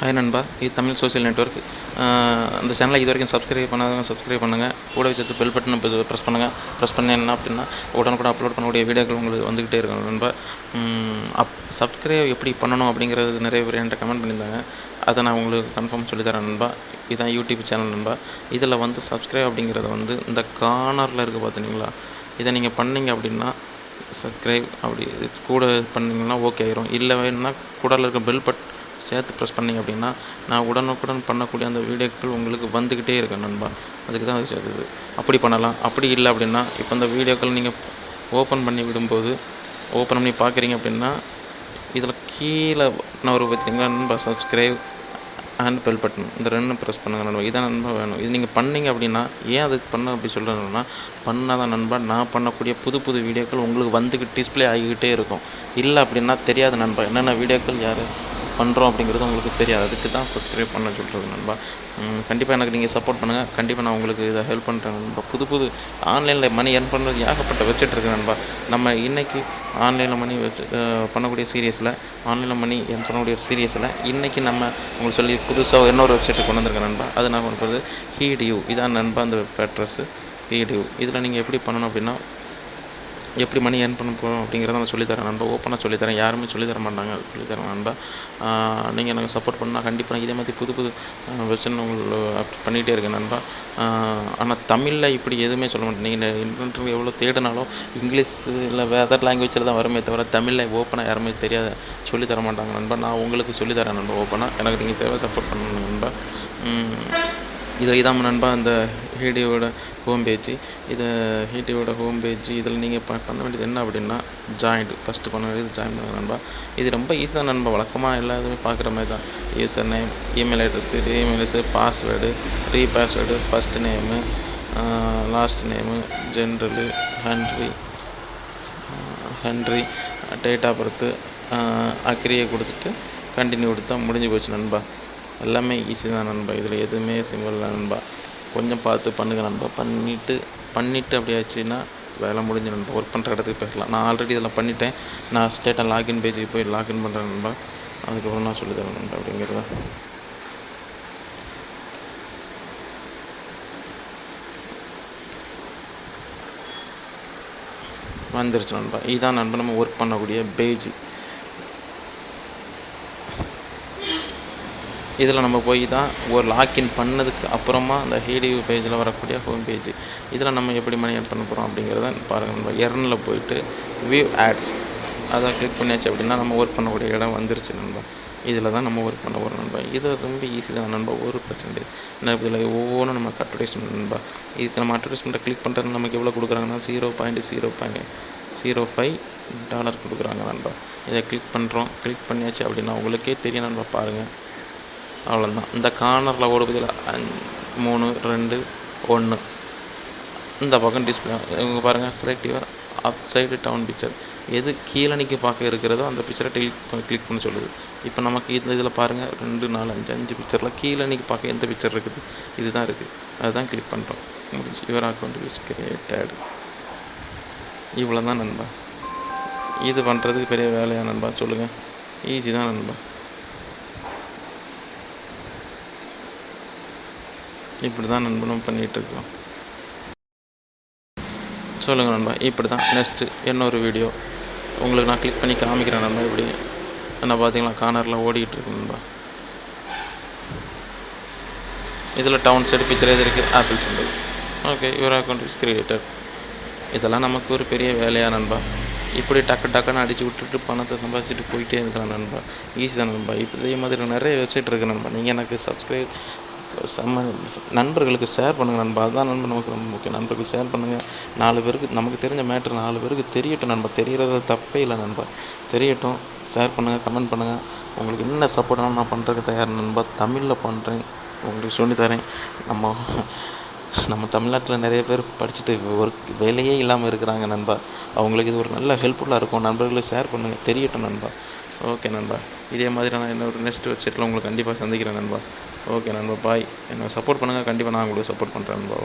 Hi நண்பா, இது Tamil social network. அந்த சேனலை இது வரைக்கும் சப்ஸ்கிரைப் பண்ணாதவங்க சப்ஸ்கிரைப் பண்ணுங்கள். கூடவே சேர்த்து பெல் பட்டனை ப்ரெஸ் பண்ணுங்கள். ப்ரெஸ் பண்ண என்ன அப்படின்னா உடனுக்குடன் அப்லோட் பண்ணக்கூடிய வீடியோக்கள் உங்களுக்கு வந்துக்கிட்டே இருக்கும் நண்பா. சப்ஸ்கிரைப் எப்படி பண்ணணும் அப்படிங்கிறது நிறைய பேர் என்கிட்ட கமெண்ட் பண்ணியிருந்தாங்க. அதை நான் உங்களுக்கு கன்ஃபார்ம் சொல்லித்தரேன் நண்பா. இதுதான் யூடியூப் சேனல் நண்பா. இதில் சப்ஸ்கிரைப் அப்படிங்கிறது இந்த கார்னரில் இருக்குது பார்த்தீங்களா, இதை நீங்கள் பண்ணீங்க அப்படின்னா சப்ஸ்கிரைப் அப்படி கூட பண்ணிங்கன்னா ஓகே ஆயிரும். இல்லை வேணும்னா கூட இருக்க பெல் சேர்த்து ப்ரெஸ் பண்ணிங்க அப்படின்னா நான் உடனுக்குடன் பண்ணக்கூடிய அந்த வீடியோக்கள் உங்களுக்கு வந்துக்கிட்டே இருக்கும் நண்பா. அதுக்கு தான் அது சேர்த்துது. அப்படி பண்ணலாம். அப்படி இல்லை அப்படின்னா இப்போ இந்த வீடியோக்கள் நீங்கள் ஓப்பன் பண்ணி விடும்போது ஓப்பன் பண்ணி பார்க்குறீங்க அப்படின்னா இதில் கீழே நான் ஒரு பார்த்தீங்கன்னா நண்பா சப்ஸ்கிரைப் அண்ட் பெல் பட்டன் இந்த ரெண்டும் ப்ரெஸ் பண்ணுங்கள் நண்பா. இதான் நண்பா வேணும். இது நீங்கள் பண்ணீங்க அப்படின்னா ஏன் அதுக்கு பண்ண அப்படி சொல்கிறேன்னா பண்ணால் தான் நண்பா நான் பண்ணக்கூடிய புது புது வீடியோக்கள் உங்களுக்கு வந்துக்கிட்டு டிஸ்பிளே ஆகிக்கிட்டே இருக்கும். இல்லை அப்படின்னா தெரியாது நண்பா, என்னென்ன வீடியோக்கள் யார் பண்ணுறோம் அப்படிங்கிறது உங்களுக்கு தெரியாது. அதுக்கு தான் சப்ஸ்கிரைப் பண்ண சொல்கிறது நண்பா. கண்டிப்பாக எனக்கு நீங்கள் சப்போர்ட் பண்ணுங்கள். கண்டிப்பாக நான் உங்களுக்கு இதை ஹெல்ப் பண்ணுறேன் நண்பா. புது புது ஆன்லைனில் மணி ஏர்ன் பண்ணுறது ஏகப்பட்ட வெப்சைட் இருக்குது நண்பா. நம்ம இன்றைக்கி ஆன்லைனில் மணி பண்ணக்கூடிய சீரியஸில் ஆன்லைனில் மணி ஏர்ன் பண்ணக்கூடிய சீரியஸில் இன்றைக்கி நம்ம உங்களுக்கு சொல்லி புதுசாக இன்னொரு வெப்சைட்டு கொண்டு வந்திருக்கேன் நண்பா. அது நான் பண்ணுறது ஹீடியூ. இதான் நண்பா அந்த வெப் அட்ரஸ்ஸு ஹீடியூ. இதில் நீங்கள் எப்படி பண்ணணும் அப்படின்னா எப்படி மணி ஏர்ன் பண்ண போகிறோம் அப்படிங்கிறத நான் சொல்லித்தரேன் நண்பா. ஓப்பனாக சொல்லித்தரேன். யாருமே சொல்லித்தர மாட்டாங்க. சொல்லித்தரேன் நண்பா. நீங்கள் எனக்கு சப்போர்ட் பண்ணால் கண்டிப்பாக இதே மாதிரி புது புது வெப்சைட் உங்களுக்கு பண்ணிகிட்டே இருக்கேன் நண்பா. ஆனால் தமிழில் இப்படி எதுவுமே சொல்ல மாட்டேன். நீங்கள் இன்டர்நெட்டில் எவ்வளோ தேடினாலும் இங்கிலீஷ் இல்லை அதர் லாங்குவேஜில் தான் வருமே தவிர தமிழில் ஓப்பனாக யாருமே தெரியாத சொல்லித்தர மாட்டாங்க நண்பா. நான் உங்களுக்கு சொல்லித்தரேன் நண்பா ஓப்பனாக. எனக்கு நீங்கள் தேவை சப்போர்ட் பண்ணணும் நண்பா. இதான் நண்பா அந்த ஹீடியோட ஹோம் பேஜ். ஹோம் பேஜ் இதில் நீங்கள் பண்ண வேண்டியது என்ன அப்படின்னா ஃபஸ்ட்டு பண்ண வேண்டியது ஜாயின் பண்ணுங்க நண்பா. இது ரொம்ப ஈஸி தான் நண்பா. வழக்கமாக எல்லா இதுவுமே பார்க்குற மாதிரி தான். User name, email address, password, repassword, first name, last name, gender, Henry, date of birth, அக்ரியை கொடுத்துட்டு கண்டினியூ கொடுத்தா முடிஞ்சு போச்சு நண்பா. எல்லாமே ஈஸி தான் நண்பா. இதில் எதுவுமே சிம்பிள் தான் நண்பா. கொஞ்சம் பார்த்து பண்ணுங்கள் நண்பா. பண்ணிவிட்டு அப்படி ஆச்சுன்னா வேலை முடிஞ்சு நண்பா. ஒர்க் பண்ணுற இடத்துக்கு போய்க்கலாம். நான் ஆல்ரெடி இதில் பண்ணிட்டேன். நான் ஸ்டேட்டாக லாகின் பேஜுக்கு போய் லாகின் பண்ணுறேன் நண்பா. அதுக்கப்புறம் நான் சொல்லித்தரேன் நண்பா அப்படிங்கிறத. வந்துருச்சு நண்பா. இதுதான் நண்பா நம்ம ஒர்க் பண்ணக்கூடிய பேஜ். இதில் நம்ம போய் தான் ஒரு லாக்இன் பண்ணதுக்கு அப்புறமா அந்த ஹீடியூ பேஜில் வரக்கூடிய ஹோம் பேஜ். இதில் நம்ம எப்படி மணி ஏர்ன் பண்ண போகிறோம் அப்படிங்கிறத பாருங்கள் நண்பா. எர்னில் போயிட்டு வியூ ஆட்ஸ் அதை கிளிக் பண்ணியாச்சு அப்படின்னா நம்ம ஒர்க் பண்ணக்கூடிய இடம் வந்துருச்சு நண்பா. இதில் தான் நம்ம ஒர்க் பண்ண போகிறோம் நண்பா. இது ரொம்ப ஈஸி தான் நண்பா. ஒரு பிரச்சனை கிடையாது. ஏன்னா இதில் ஒவ்வொன்றும் நமக்கு அட்வர்டைஸ்மெண்ட் நண்பா. இதுக்கு நம்ம அட்வர்டைஸ்மெண்ட்டை கிளிக் பண்ணுறது நமக்கு எவ்வளோ கொடுக்குறாங்கன்னா $0.05 கொடுக்குறாங்க நண்பா. இதை கிளிக் பண்ணுறோம். கிளிக் பண்ணியாச்சு அப்படின்னா உங்களுக்கே தெரியும் நண்பா. பாருங்கள், அவ்வளோதான். இந்த கார்னரில் ஓடுவதில் 3, 2, 1 இந்த பக்கம் டிஸ்பிளே இவங்க பாருங்கள். Select your upside down picture. எது கீழணிக்கு பார்க்க இருக்கிறதோ அந்த பிக்சரை கிளிக் பண்ண சொல்லுது. இப்போ நமக்கு இதில் பாருங்கள் 2, 4, 5 பிக்சரில் கீழணிக்கு பார்க்க எந்த பிக்சர் இருக்குது, இதுதான் இருக்குது. அதுதான் கிளிக் பண்ணுறோம். முடிஞ்சு. Your account is created. இவ்வளோ தான் நண்பா. இது பண்ணுறதுக்கு பெரிய வேலையா நண்பா சொல்லுங்கள்? ஈஸி தான் நண்பா. இப்படி தான் நண்பனும் பண்ணிகிட்ருக்கோம். சொல்லுங்கள் நண்பா. இப்படி தான் நெக்ஸ்ட்டு இன்னொரு வீடியோ உங்களுக்கு நான் கிளிக் பண்ணி காமிக்கிறேன் நண்பா. இப்படி என்ன பார்த்தீங்களா, கார்னரில் ஓடிக்கிட்டு நண்பா. இதில் டவுன் சைடு பிக்சர் எது இருக்குது, apple simple. Okay, your account is created. இதெல்லாம் நமக்கு ஒரு பெரிய வேலையா நண்பா. இப்படி டக்குன்னு அடித்து விட்டுட்டு பணத்தை சம்பாதிச்சுட்டு போயிட்டே இருக்கலாம் நண்பா. ஈஸி தான் நண்பா. இப்போ இதே மாதிரி நிறைய வெப்சைட் இருக்குது நண்பா. நீங்கள் எனக்கு சப்ஸ்கிரைப் நண்பர்களுக்கு ஷேர் பண்ணுங்கள் நண்பா. அதுதான் நண்பா நமக்கு ரொம்ப முக்கியம். நண்பர்களுக்கு ஷேர் பண்ணுங்கள். 4 பேருக்கு நமக்கு தெரிஞ்ச மேட்ரு 4 பேருக்கு தெரியட்டும் நண்பா. தெரிகிறது தப்பே இல்லை நண்பா. தெரியட்டும். ஷேர் பண்ணுங்கள், கமெண்ட் பண்ணுங்கள். உங்களுக்கு என்ன சப்போர்ட் நான் பண்ணுறதுக்கு தயார் நண்பா. தமிழில் பண்ணுறேன், உங்களுக்கு சொல்லித்தரேன். நம்ம தமிழ்நாட்டில் நிறைய பேர் படிச்சுட்டு வேலையே இல்லாமல் இருக்கிறாங்க நண்பா. அவங்களுக்கு இது ஒரு நல்ல ஹெல்ப்ஃபுல்லாக இருக்கும். நண்பர்களுக்கு ஷேர் பண்ணுங்கள், தெரியட்டும் நண்பா. ஓகே நண்பா. இதே மாதிரி நான் இன்னொரு நெக்ஸ்ட் வெப்சைட்டில் உங்களுக்கு கண்டிப்பாக சந்திக்கிறேன் நண்பா. ஓகே நண்பா, பாய். என்னை சப்போர்ட் பண்ணுங்கள். கண்டிப்பாக நான் உங்களுக்கு சப்போர்ட் பண்ணுறேன் நண்பா.